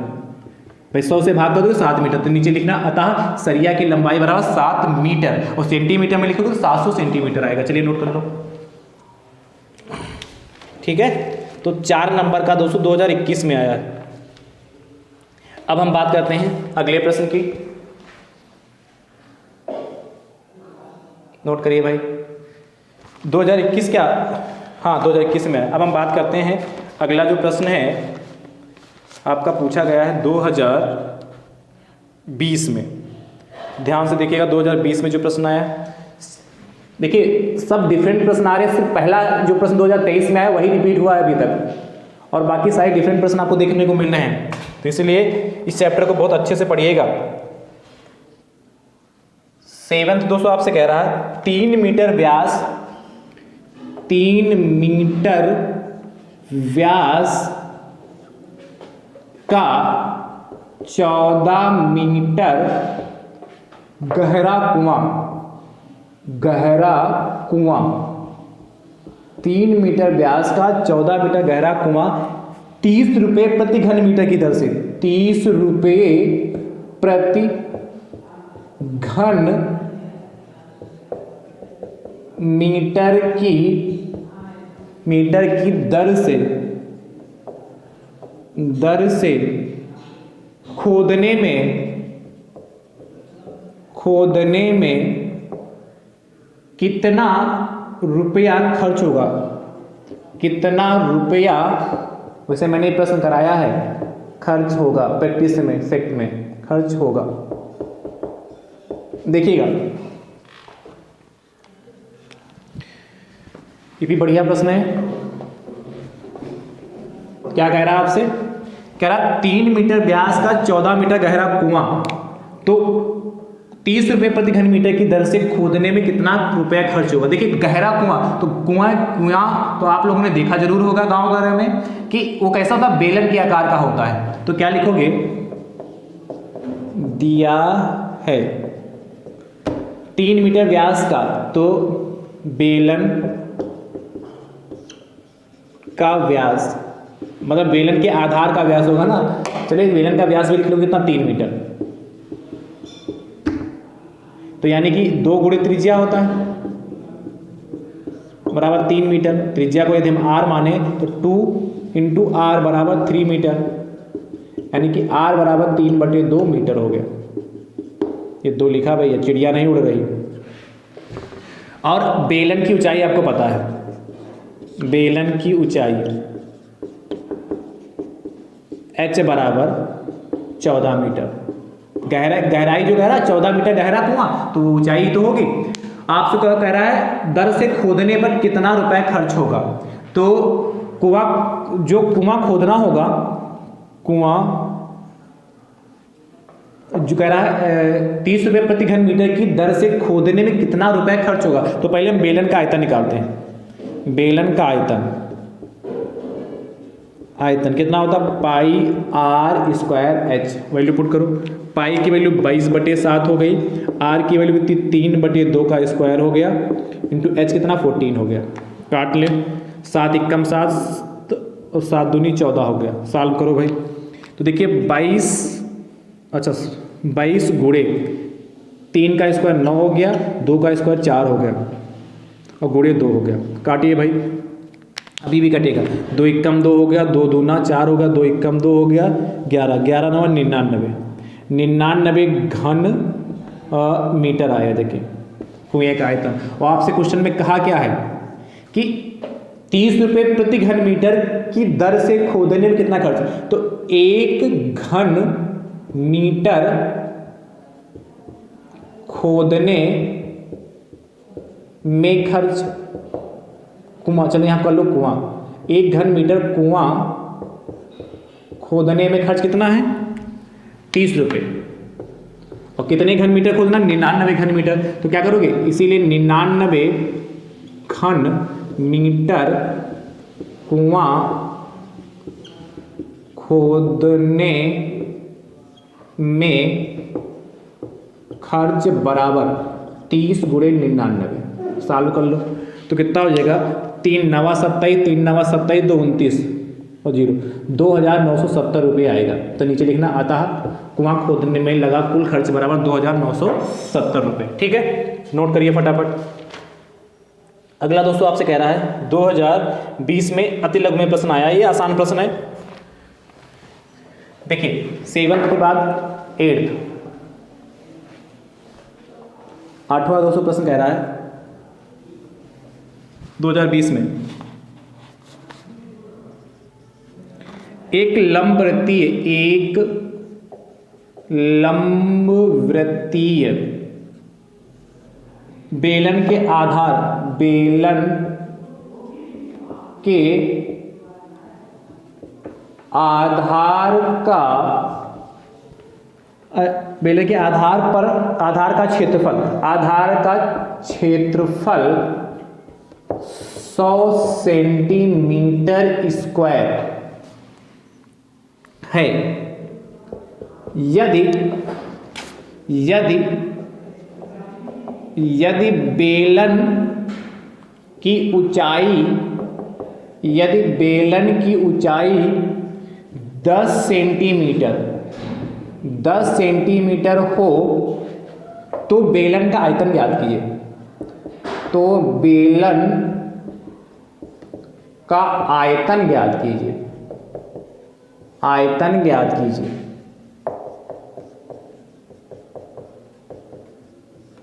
B: भाई 100 से भाग कर दो 7 मीटर, तो नीचे लिखना अतः सरिया की लंबाई बराबर 7 मीटर और सेंटीमीटर में लिखोगे तो 700 सेंटीमीटर आएगा। चलिए नोट कर लो, ठीक है। तो 4 नंबर का दोस्तों 2021 में आया है। अब हम बात करते हैं अगले प्रश्न की। नोट करिए भाई, 2021 क्या? हाँ 2021 में। अब हम बात करते हैं अगला जो प्रश्न है आपका पूछा गया है 2020 में। ध्यान से देखिएगा 2020 में जो प्रश्न आया है, देखिए सब डिफरेंट प्रश्न आ रहे हैं। सिर्फ पहला जो प्रश्न 2023 में आया वही रिपीट हुआ है अभी तक, और बाकी सारे डिफरेंट प्रश्न आपको देखने को मिल रहे हैं। तो इसलिए इस चैप्टर को बहुत अच्छे से पढ़िएगा। 7th दोस्तों आपसे कह रहा है 3 मीटर व्यास का 14 मीटर गहरा कुआं 3 मीटर व्यास का 14 मीटर गहरा कुआं 30 रुपये प्रति घन मीटर की दर से 30 रुपये प्रति घन मीटर की दर से खोदने में कितना रुपया खर्च होगा? कितना रुपया, वैसे मैंने प्रश्न कराया है, खर्च होगा प्रैक्टिस में, फैक्ट में खर्च होगा। देखिएगा ये भी बढ़िया प्रश्न है। क्या कह रहा है आपसे? कह रहा 3 मीटर व्यास का 14 मीटर गहरा कुआं, तो 30 रुपये प्रति घन मीटर की दर से खोदने में कितना रुपया खर्च होगा? देखिए गहरा कुआं, तो कुआं तो आप लोगों ने देखा जरूर होगा गांव घर में कि वो कैसा होता है, बेलन के आकार का होता है। तो क्या लिखोगे? दिया है 3 मीटर व्यास का, तो बेलन का व्यास मतलब बेलन के आधार का व्यास होगा ना। चलिए बेलन का व्यास भी लिख लो कितना? 3 मीटर। तो यानी कि 2 गुणे त्रिज्या होता है बराबर 3 मीटर। त्रिज्या को यदि हम r माने तो 2 इंटू आर बराबर 3 मीटर, यानी कि r बराबर 3/2 मीटर हो गया। ये 2 लिखा भैया, चिड़िया नहीं उड़ रही। और बेलन की ऊंचाई आपको पता है, बेलन की ऊंचाई h बराबर 14 मीटर। गहराई जो कह रहा है 14 मीटर गहरा कुआं, तो वो ऊंचाई तो होगी। आपसे कह रहा है दर से खोदने पर कितना रुपए खर्च होगा। तो कुआं खोदना होगा, कुआं जो कह रहा है 30 रुपये प्रति घन मीटर की दर से खोदने में कितना रुपए खर्च होगा। तो पहले हम बेलन का आयतन निकालते हैं। बेलन का आयतन कितना होता है? पाई r square h। Value put करो। पाई की वैल्यू 22/7 हो गई, r की वैल्यू कितनी? 3/2 का स्क्वायर हो गया, इंटू h कितना? 14 हो गया। काट ले, 7 एकम 7 और 7 दूनी 14 हो गया। सॉल्व करो भाई। तो देखिए 22 गुणे 3 का स्क्वायर 9 हो गया, 2 का स्क्वायर 4 हो गया और गुणे 2 हो गया। काटिए भाई, अभी भी कटेगा। 2 एकम 2 हो गया, 2 दूना 4 हो गया, 2 एकम 2 हो गया, 11, 11 नवा 99, 99 घन मीटर आया। देखिए कुएं का आयतन। और आपसे क्वेश्चन में कहा क्या है कि 30 रुपये प्रति घन मीटर की दर से खोदने में कितना खर्च, तो 1 घन मीटर खोदने में खर्च, कुआं, चलो यहां कर लो कुआं, 1 घन मीटर कुआं खोदने में खर्च कितना है, 30 रुपये। और कितने घन मीटर खोदना, 99 घन मीटर। तो क्या करोगे, इसीलिए 99 घन मीटर कुआं खोदने में खर्च बराबर 30 गुणे 99। सॉल्व कर लो तो कितना हो जाएगा, 3 नवा 27, 3 नवा 27, 2 29 और 0, 2970 रुपये आएगा। तो नीचे लिखना, अतः कुआं खोदने में लगा कुल खर्च बराबर 2970 रुपये। ठीक है, नोट करिए फटाफट। अगला दोस्तों आपसे कह रहा है 2020 में अति लघु में प्रश्न आया, ये आसान प्रश्न है। देखिए 7th के बाद 8th, 8वां दोस्तों प्रश्न कह रहा है 2020 में एक लंबवृत्तीय बेलन के आधार पर आधार का क्षेत्रफल 100 सेंटीमीटर स्क्वायर है। यदि बेलन की ऊंचाई 10 सेंटीमीटर हो तो बेलन का आयतन ज्ञात कीजिए। तो बेलन का आयतन ज्ञात कीजिए।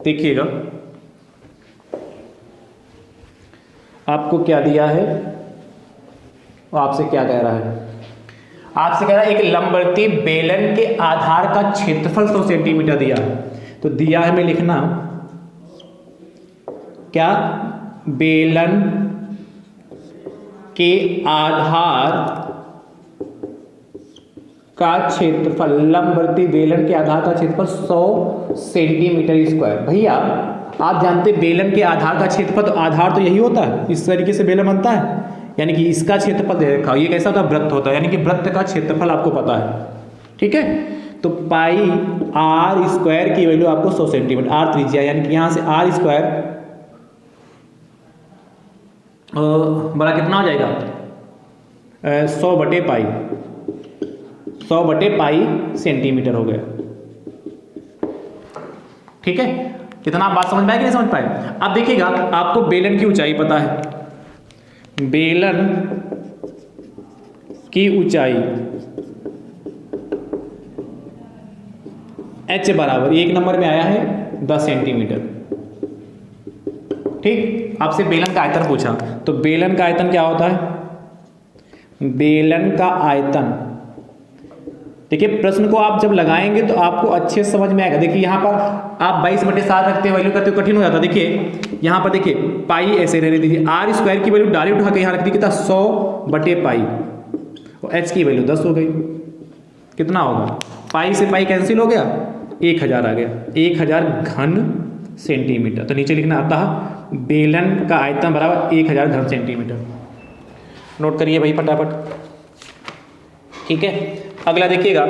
B: देखिएगा आपको क्या दिया है और आपसे क्या कह रहा है। आपसे कह रहा है एक लंबवृत्तीय बेलन के आधार का क्षेत्रफल 100 सेंटीमीटर दिया है। तो दिया है में लिखना क्या, बेलन के आधार का क्षेत्रफल, लंबवृत्तीय बेलन के आधार का क्षेत्रफल 100 सेंटीमीटर स्क्वायर। भैया आप जानते हैं बेलन के आधार का क्षेत्रफल, तो आधार तो यही होता है, इस तरीके से बेलन बनता है, यानी कि इसका क्षेत्रफल दे रखा, ये कैसा होता है, वृत्त होता है, यानी कि वृत्त का क्षेत्रफल आपको पता है। ठीक है, तो पाई आर स्क्वायर की वैल्यू आपको 100 सेंटीमीटर, आर त्रिज्या, यानी कि यहाँ से आर स्क्वायर बड़ा कितना हो जाएगा, 100 बटे पाई सेंटीमीटर हो गया। ठीक है, इतना बात समझ में आएगी, नहीं समझ पाए। अब देखिएगा आपको बेलन की ऊंचाई पता है, बेलन की ऊंचाई h बराबर 1 नंबर में आया है 10 सेंटीमीटर। ठीक, आपसे बेलन का आयतन पूछा, तो बेलन का आयतन क्या होता है, बेलन का आयतन, देखिए प्रश्न को आप जब लगाएंगे तो आपको अच्छे से समझ में आएगा। देखिए यहाँ पर आप 22/7 रखते हो, वैल्यू करते हो, कठिन हो जाता है। देखिए यहाँ पर देखिए पाई ऐसे रहने दीजिए, आर स्क्वायर की वैल्यू डायरेक्ट उठा के यहाँ रख दी, कितना 100 बटे पाई, और एच की वैल्यू 10 हो गई। कितना होगा, पाई से पाई कैंसिल हो गया, 1000 आ गया, 1000 घन सेंटीमीटर। तो नीचे लिखना आता है बेलन का आयतन बराबर 1000 घन सेंटीमीटर। नोट करिए भाई फटाफट। ठीक है, अगला देखिएगा,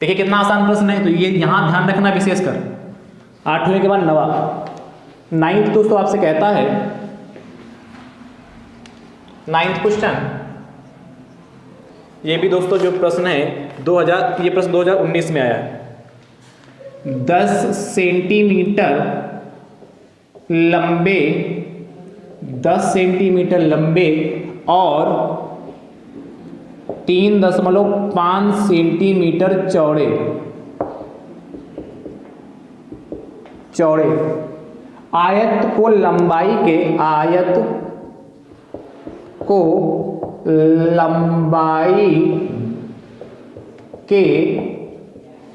B: देखिए कितना आसान प्रश्न है। तो ये यहां ध्यान रखना विशेषकर, 8वें के बाद 9th दोस्तों आपसे कहता है, 9th क्वेश्चन, ये भी दोस्तों जो प्रश्न है 2000, ये प्रश्न 2019 में आया है। 10 सेंटीमीटर लंबे 10 सेंटीमीटर लंबे और 3.5 सेंटीमीटर चौड़े आयत को लंबाई के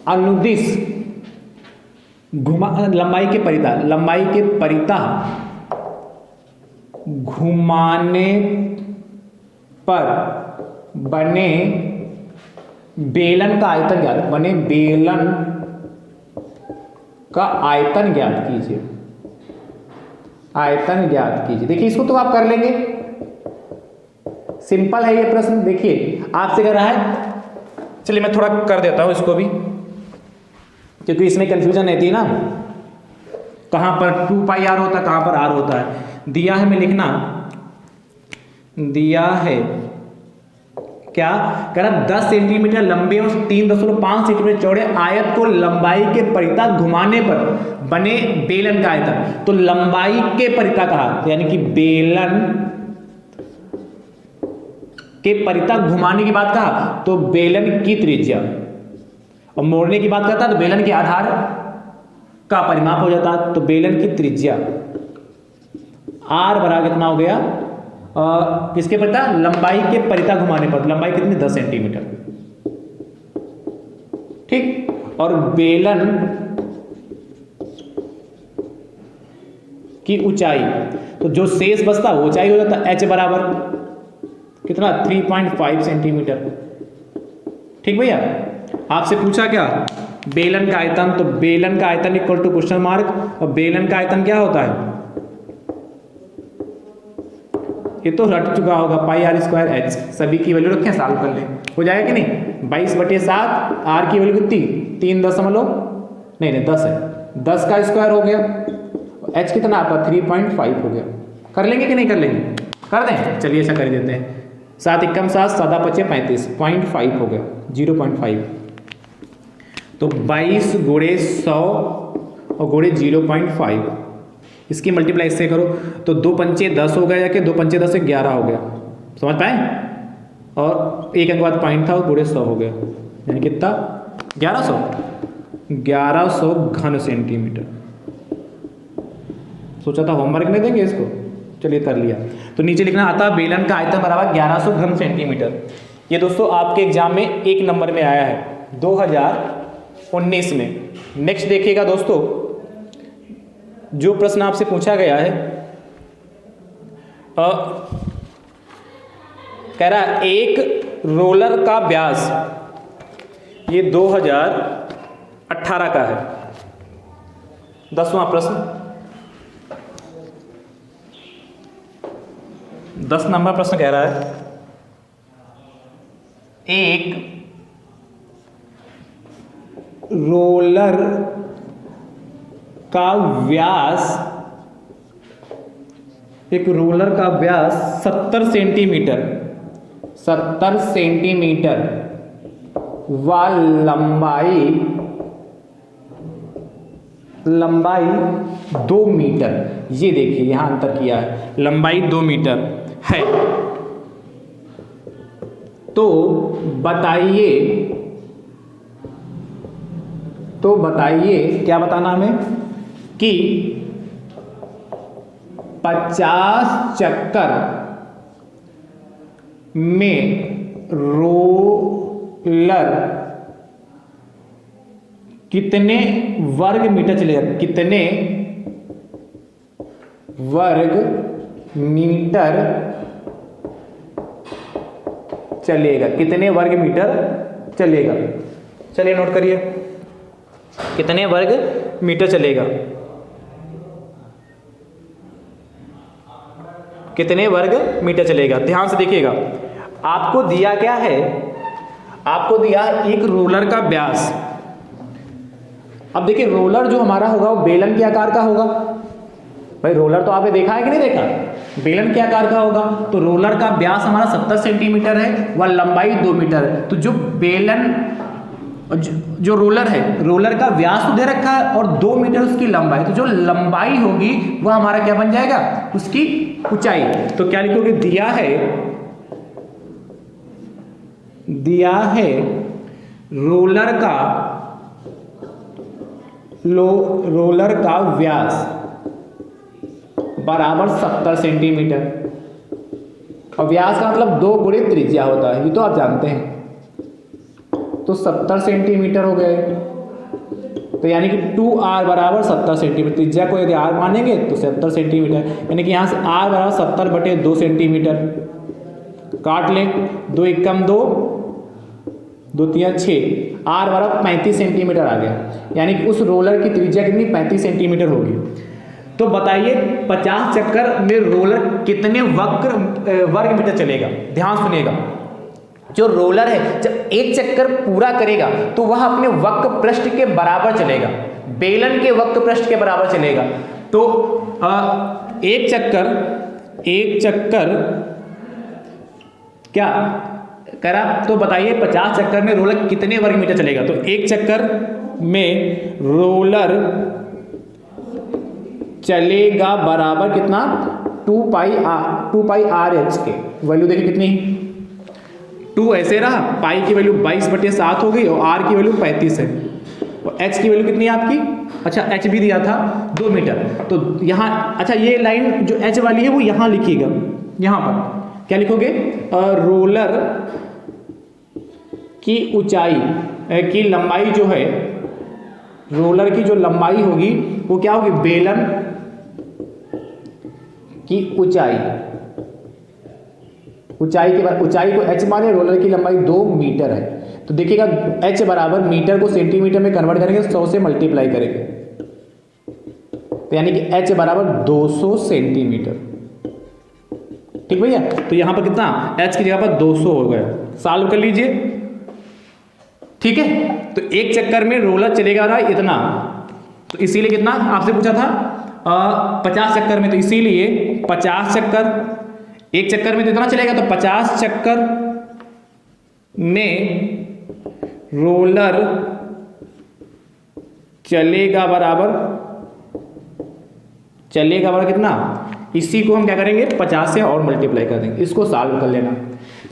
B: अनुदिश लंबाई के परिता घुमाने पर बने बेलन का आयतन ज्ञात कीजिए। देखिए इसको तो आप कर लेंगे, सिंपल है ये प्रश्न। देखिए आपसे कर रहा है, चलिए मैं थोड़ा कर देता हूं इसको भी, क्योंकि इसमें कंफ्यूजन रहती है ना, कहां पर 2πr होता है, कहां पर r होता है। दिया है, मैं लिखना दिया है क्या कह रहा, 10 सेंटीमीटर लंबे और 3.5 सेंटीमीटर चौड़े आयत को लंबाई के परिता घुमाने पर बने बेलन का आयतन। तो लंबाई के परिता कहा, यानी कि बेलन के परिता घुमाने की बात कहा तो बेलन की त्रिज्या, और मोड़ने की बात करता तो बेलन के आधार का परिमाप हो जाता। तो बेलन की त्रिज्या r बराबर कितना हो गया, किसके परिता, लंबाई के परिता घुमाने पर। लंबाई कितनी, 10 सेंटीमीटर, ठीक। और बेलन की ऊंचाई, तो जो शेष बचता वो ऊंचाई हो जाता h बराबर कितना, 3.5 सेंटीमीटर, ठीक भैया। आपसे पूछा क्या, बेलन का आयतन, तो बेलन का आयतन इक्वल टू क्वेश्चन मार्क, और बेलन का आयतन क्या होता है, ये तो रट चुका होगा, πr²h। सभी की वैल्यू रखें, सॉल्व कर लें, हो जाएगा कि नहीं। 22/7, r की वैल्यू कितनी, 10 है, 10 का स्क्वायर हो गया, h कितना आपका 3.5 हो गया। कर लेंगे कि नहीं कर लेंगे, कर दें, चलिए ऐसा कर देते हैं। 7 एकम 7, 7 5 35, 0.5 हो गया, 0.5। तो 22 गुणे 100 और गुणे 0.5, इसकी मल्टीप्लाई इससे करो तो 2 पंचे 10 हो गया, जाके 2 पंचे 10 से 11 हो गया, समझ पाए। और एक अंक बाद पॉइंट था, गुणे 100 हो गया, यानी कितना, 1100 घन सेंटीमीटर। सोचा था होमवर्क में देंगे इसको, चलिए कर लिया। तो नीचे लिखना आता, बेलन का आयतन बराबर 1100 घन सेंटीमीटर। ये दोस्तों आपके एग्जाम में 1 नंबर में आया है 2019 में। नेक्स्ट देखिएगा दोस्तों, जो प्रश्न आपसे पूछा गया है, कह रहा है एक रोलर का व्यास, ये 2018 का है, 10वां प्रश्न, 10 नंबर प्रश्न कह रहा है, एक रोलर का व्यास, 70 सेंटीमीटर व लंबाई 2 मीटर। ये देखिए यहां अंतर किया है, लंबाई 2 मीटर है। तो बताइए क्या बताना हमें, कि 50 चक्कर में रोलर कितने वर्ग मीटर चलेगा, कितने वर्ग मीटर चलेगा, कितने वर्ग मीटर चलेगा। चलिए नोट करिए, कितने वर्ग मीटर चलेगा, कितने वर्ग मीटर चलेगा। ध्यान से देखिएगा, आपको दिया क्या है, आपको दिया एक रोलर का व्यास। अब देखिए रोलर जो हमारा होगा वो बेलन के आकार का होगा। भाई रोलर तो आपने देखा है कि नहीं देखा, बेलन के आकार का होगा। तो रोलर का व्यास हमारा 70 सेंटीमीटर है व लंबाई 2 मीटर है। तो जो बेलन और जो रोलर है, रोलर का व्यास तो दे रखा है और 2 मीटर उसकी लंबाई, तो जो लंबाई होगी वह हमारा क्या बन जाएगा, उसकी ऊंचाई। तो क्या लिखोगे, दिया है रोलर का व्यास बराबर 70 सेंटीमीटर, और व्यास का मतलब 2 गुणे त्रिज्या होता है, ये तो आप जानते हैं। तो 70 सेंटीमीटर हो गए, तो यानी कि 2r बराबर 70 सेंटीमीटर, त्रिज्या को यदि r मानेंगे तो 70 सेंटीमीटर, यानी कि यहाँ से r बराबर 70/2 सेंटीमीटर, काट लें, 2 एकम 2, 2 तिया 6, r बराबर 35 सेंटीमीटर आ गया, यानी कि उस रोलर की त्रिज्या कितनी, 35 सेंटीमीटर होगी। तो बताइए 50 चक्कर में रोलर कितने वर्ग मीटर चलेगा। ध्यान सुनिएगा, जो रोलर है जब एक चक्कर पूरा करेगा तो वह अपने वक्र पृष्ठ के बराबर चलेगा, बेलन के वक्र पृष्ठ के बराबर चलेगा। तो एक चक्कर क्या करा, तो बताइए 50 चक्कर में रोलर कितने वर्ग मीटर चलेगा। तो एक चक्कर में रोलर चलेगा बराबर कितना, 2 पाई आर एच के, वैल्यू देखिए कितनी, 2 ऐसे रहा, पाई की वैल्यू 22/7 हो गई और आर की वैल्यू 35 है, और एच की वैल्यू कितनी है आपकी, अच्छा एच भी दिया था 2 मीटर। तो यहाँ अच्छा ये लाइन जो एच वाली है वो यहाँ लिखिएगा, यहाँ पर क्या लिखोगे, रोलर की ऊंचाई की लंबाई जो है, रोलर की जो लंबाई होगी वो क्या होगी, बेलन की ऊंचाई के बाद ऊंचाई को h माने, रोलर की लंबाई 2 मीटर है। तो देखिएगा h बराबर मीटर को सेंटीमीटर में कन्वर्ट करेंगे, 100 से मल्टीप्लाई करेंगे, तो यानी कि h बराबर 200 सेंटीमीटर। ठीक भैया, तो यहां पर कितना, h की जगह पर 200 हो गया, सॉल्व कर लीजिए। ठीक है, तो एक चक्कर में रोलर चलेगा रहा इतना, तो इसीलिए कितना आपसे पूछा था 50 चक्कर में, तो इसीलिए 50 चक्कर, एक चक्कर में तो इतना चलेगा, तो 50 चक्कर में रोलर चलेगा बराबर कितना, इसी को हम क्या करेंगे 50 से और मल्टीप्लाई कर देंगे, इसको सॉल्व कर लेना।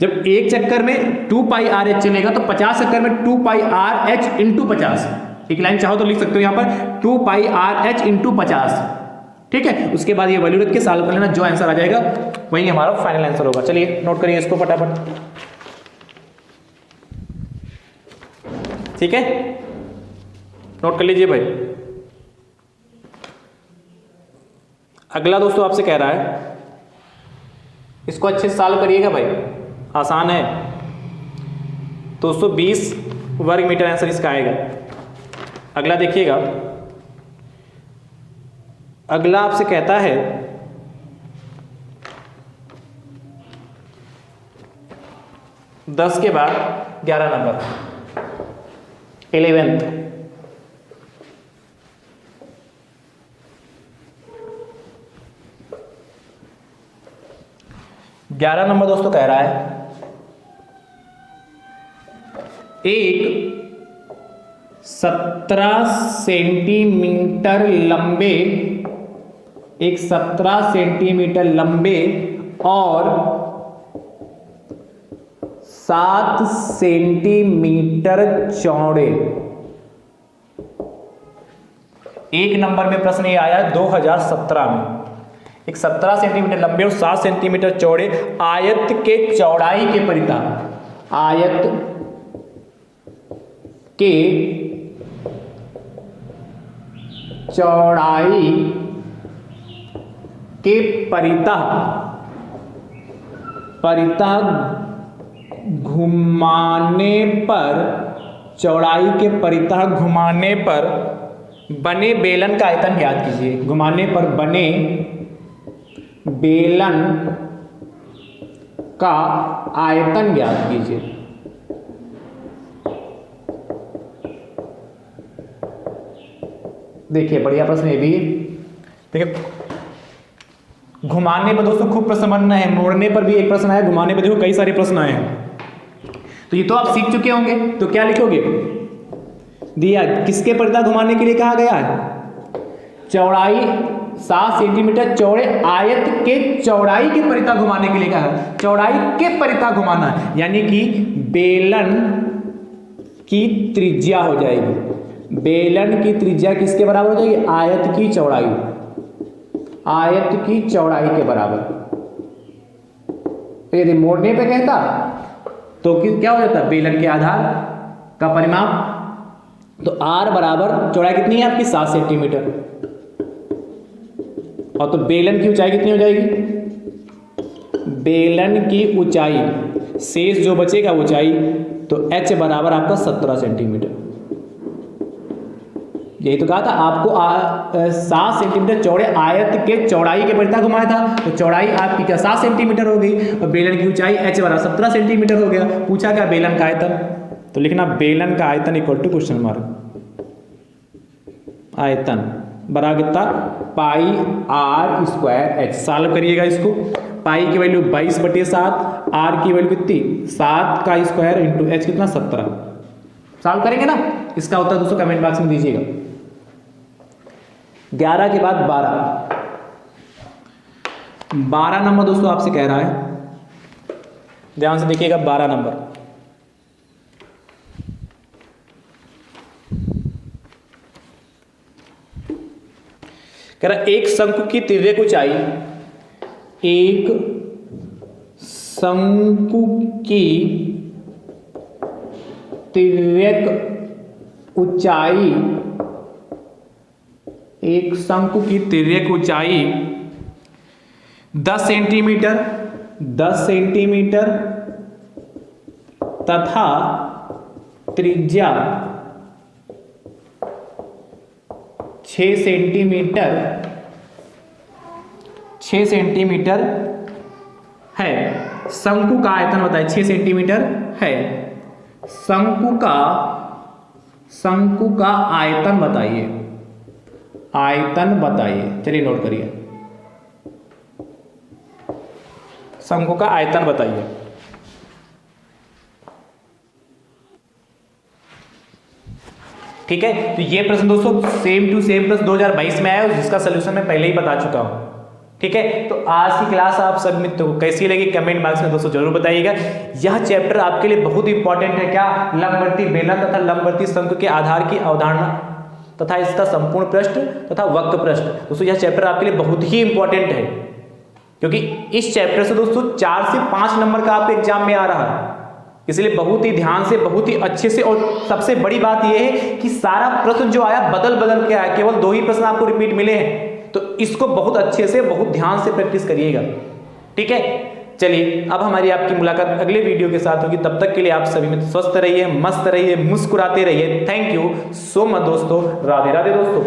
B: जब एक चक्कर में 2 पाई आर एच चलेगा तो 50 चक्कर में 2 पाई आर एच इंटू 50, एक लाइन चाहो तो लिख सकते हो यहाँ पर 2 पाई आर एच इंटू 50। ठीक है, उसके बाद ये वैल्यू रख के सॉल्व कर लेना, जो आंसर आ जाएगा वही हमारा फाइनल आंसर होगा। चलिए नोट करिए इसको फटाफट। ठीक है, नोट कर लीजिए भाई। अगला दोस्तों आपसे कह रहा है, इसको अच्छे से सॉल्व करिएगा भाई, आसान है। 220 वर्ग मीटर आंसर इसका आएगा। अगला देखिएगा, अगला आपसे कहता है 10 के बाद 11 नंबर 11th, ग्यारह नंबर दोस्तों कह रहा है एक 17 सेंटीमीटर लंबे और 7 सेंटीमीटर चौड़े, एक नंबर में प्रश्न ये आया 2017 में, एक 17 सेंटीमीटर लंबे और 7 सेंटीमीटर चौड़े आयत के चौड़ाई के परितः, आयत के चौड़ाई के परितः घुमाने पर, चौड़ाई के परितः घुमाने पर बने बेलन का आयतन ज्ञात कीजिए। घुमाने पर बने बेलन का आयतन ज्ञात कीजिए। देखिए बढ़िया प्रश्न ये भी। देखिए घुमाने पर दोस्तों खूब प्रश्न बनना है, मोड़ने पर भी एक प्रश्न आया, घुमाने पर देखो कई सारे प्रश्न आए हैं, तो ये तो आप सीख चुके होंगे। तो क्या लिखोगे, दिया, किसके परिता घुमाने के लिए कहा गया है? चौड़ाई 7 सेंटीमीटर चौड़े आयत के चौड़ाई के परिता घुमाने के लिए कहा है, चौड़ाई के परिता घुमाना है, यानी कि बेलन की त्रिज्या हो जाएगी, बेलन की त्रिज्या किसके बराबर हो जाएगी? आयत की चौड़ाई, आयत की चौड़ाई के बराबर। यदि मोड़ने पे कहता तो क्या हो जाता? बेलन के आधार का परिमाप। तो R बराबर चौड़ाई कितनी है आपकी? 7 सेंटीमीटर, और तो बेलन की ऊंचाई कितनी हो जाएगी? बेलन की ऊंचाई शेष जो बचेगा ऊंचाई, तो H बराबर आपका 17 सेंटीमीटर। यही तो कहा था आपको 7 सेंटीमीटर चौड़े आयत के चौड़ाई के परिता घुमाया था, तो चौड़ाई आपकी क्या 7 सेंटीमीटर हो गई, और बेलन की ऊंचाई H बराबर 17 सेंटीमीटर हो गया। पूछा क्या? बेलन का आयतन, तो लिखना बेलन का आयतन इक्वल टू क्वेश्चन मार्क आयतन बराबर कितना? पाई R स्क्वायर H। सॉल्व करिएगा इसको, पाई की वैल्यू 22/7, R की वैल्यू कितनी? 7 का स्क्वायर इंटू H कितना? 17। सॉल्व करेंगे ना? इसका उत्तर दोस्तों कमेंट बॉक्स में दीजिएगा। 11 के बाद 12 नंबर दोस्तों आपसे कह रहा है, ध्यान से देखिएगा। 12 नंबर कह रहा एक शंकु की तिर्यक ऊंचाई, एक शंकु की तिर्यक ऊंचाई, एक शंकु की तिर्यक ऊंचाई 10 सेंटीमीटर, 10 सेंटीमीटर तथा त्रिज्या 6 सेंटीमीटर, 6 सेंटीमीटर है। शंकु का आयतन बताइए, 6 सेंटीमीटर है। शंकु का आयतन बताइए, आयतन बताइए। चलिए नोट करिए, शंकु का आयतन बताइए। ठीक है, तो ये प्रश्न दोस्तों सेम टू सेम प्लस 2022 में आया, जिसका सोल्यूशन मैं पहले ही बता चुका हूं। ठीक है, तो आज की क्लास आप सब मित्रों को कैसी लगी कमेंट बॉक्स में दोस्तों जरूर बताइएगा। यह चैप्टर आपके लिए बहुत इंपॉर्टेंट है। क्या? लंबवर्ती बेलन तथा लंबवर्ती शंकु के आधार की अवधारणा तथा इसका संपूर्ण पृष्ठ तथा वक्र पृष्ठ। दोस्तों यह चैप्टर आपके लिए बहुत ही इंपॉर्टेंट है, क्योंकि इस चैप्टर से दोस्तों 4 से 5 नंबर का आपके एग्जाम में आ रहा है। इसलिए बहुत ही ध्यान से, बहुत ही अच्छे से, और सबसे बड़ी बात यह है कि सारा प्रश्न जो आया बदल बदल के आया, केवल 2 ही प्रश्न आपको रिपीट मिले हैं। तो इसको बहुत अच्छे से, बहुत ध्यान से प्रैक्टिस करिएगा। ठीक है, चलिए अब हमारी आपकी मुलाकात अगले वीडियो के साथ होगी। तब तक के लिए आप सभी में स्वस्थ रहिए, मस्त रहिए, मुस्कुराते रहिए। थैंक यू सो मच दोस्तों। राधे राधे दोस्तों।